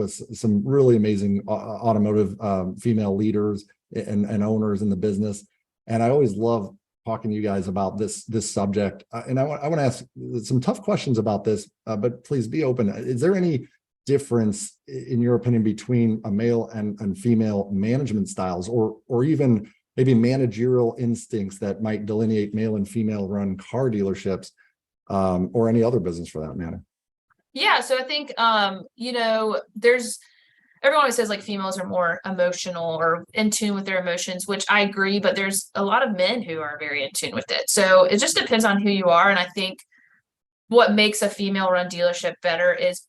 with some really amazing automotive female leaders and owners in the business. And I always love talking to you guys about this subject. And I want to ask some tough questions about this, but please be open. Is there any difference, in your opinion, between a male and female management styles, or even maybe managerial instincts that might delineate male and female run car dealerships, or any other business for that matter? Yeah, so I think there's everyone always says like females are more emotional or in tune with their emotions, which I agree, but there's a lot of men who are very in tune with it. So it just depends on who you are. And I think what makes a female run dealership better is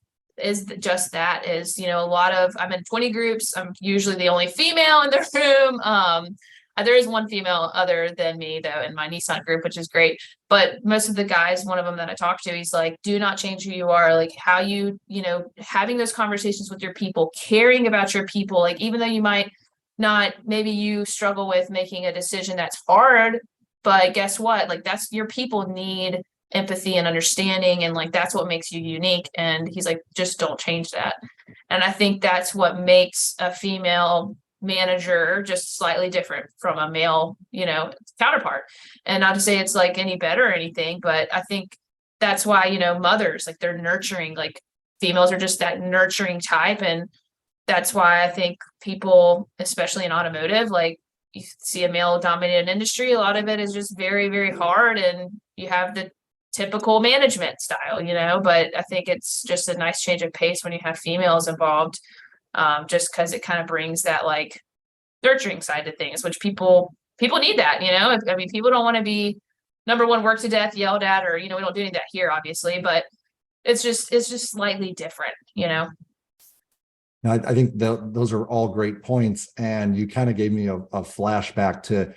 just that is, a lot of, I'm in 20 groups. I'm usually the only female in the room. There is one female other than me though in my Nissan group, which is great. But most of the guys, one of them that I talked to, he's like, do not change who you are. Like how you having those conversations with your people, caring about your people. Like even though you might not, maybe you struggle with making a decision that's hard, but guess what? Like that's your people need empathy and understanding, and like that's what makes you unique. And he's like, just don't change that. And I think that's what makes a female manager just slightly different from a male counterpart. And not to say it's like any better or anything, but I think that's why mothers, like they're nurturing, like females are just that nurturing type. And that's why I think people, especially in automotive, like you see a male dominated industry, a lot of it is just very, very hard, and you have the typical management style, but I think it's just a nice change of pace when you have females involved, just because it kind of brings that like nurturing side to things, which people need that, I mean, people don't want to be number one, worked to death, yelled at, or, we don't do any of that here, obviously, but it's just slightly different, Now, I think those are all great points. And you kind of gave me a flashback to,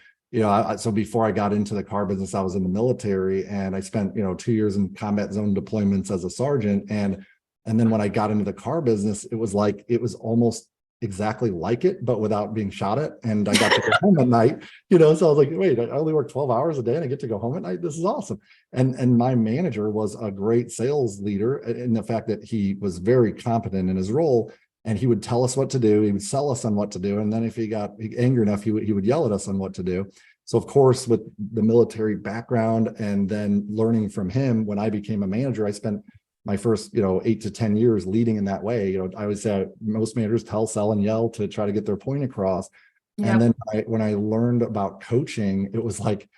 so before I got into the car business, I was in the military, and I spent, 2 years in combat zone deployments as a sergeant. And then when I got into the car business, it was almost exactly like it, but without being shot at. And I got to go home at night, so I was like, wait, I only work 12 hours a day and I get to go home at night. This is awesome. And my manager was a great sales leader in the fact that he was very competent in his role. And he would tell us what to do. He would sell us on what to do. And then if he got angry enough, he would yell at us on what to do. So of course, with the military background and then learning from him, when I became a manager, I spent my first, 8 to 10 years leading in that way. I always say most managers tell, sell, and yell to try to get their point across. Yep. And then when I learned about coaching, it was like,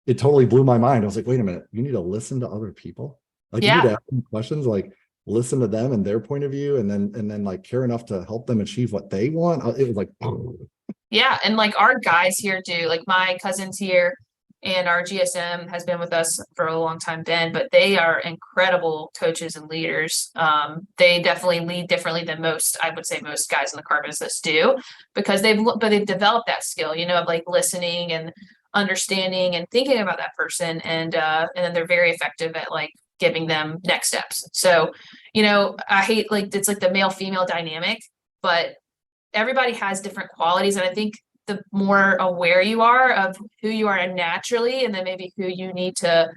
it totally blew my mind. I was like, wait a minute, you need to listen to other people. Like you need to ask them questions, like listen to them and their point of view, and then like care enough to help them achieve what they want. It was like, oh. Yeah. And like our guys here do, like my cousins here and our GSM has been with us for a long time, Ben, but they are incredible coaches and leaders. They definitely lead differently than most guys in the car business do, because they've developed that skill, of like listening and understanding and thinking about that person. And then they're very effective at like giving them next steps. So, I hate like, it's like the male female dynamic, but everybody has different qualities. And I think the more aware you are of who you are naturally, and then maybe who you need to,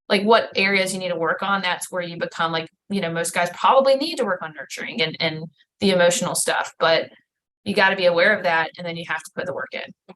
like what areas you need to work on, that's where you become like, most guys probably need to work on nurturing and the emotional stuff, but you got to be aware of that. And then you have to put the work in.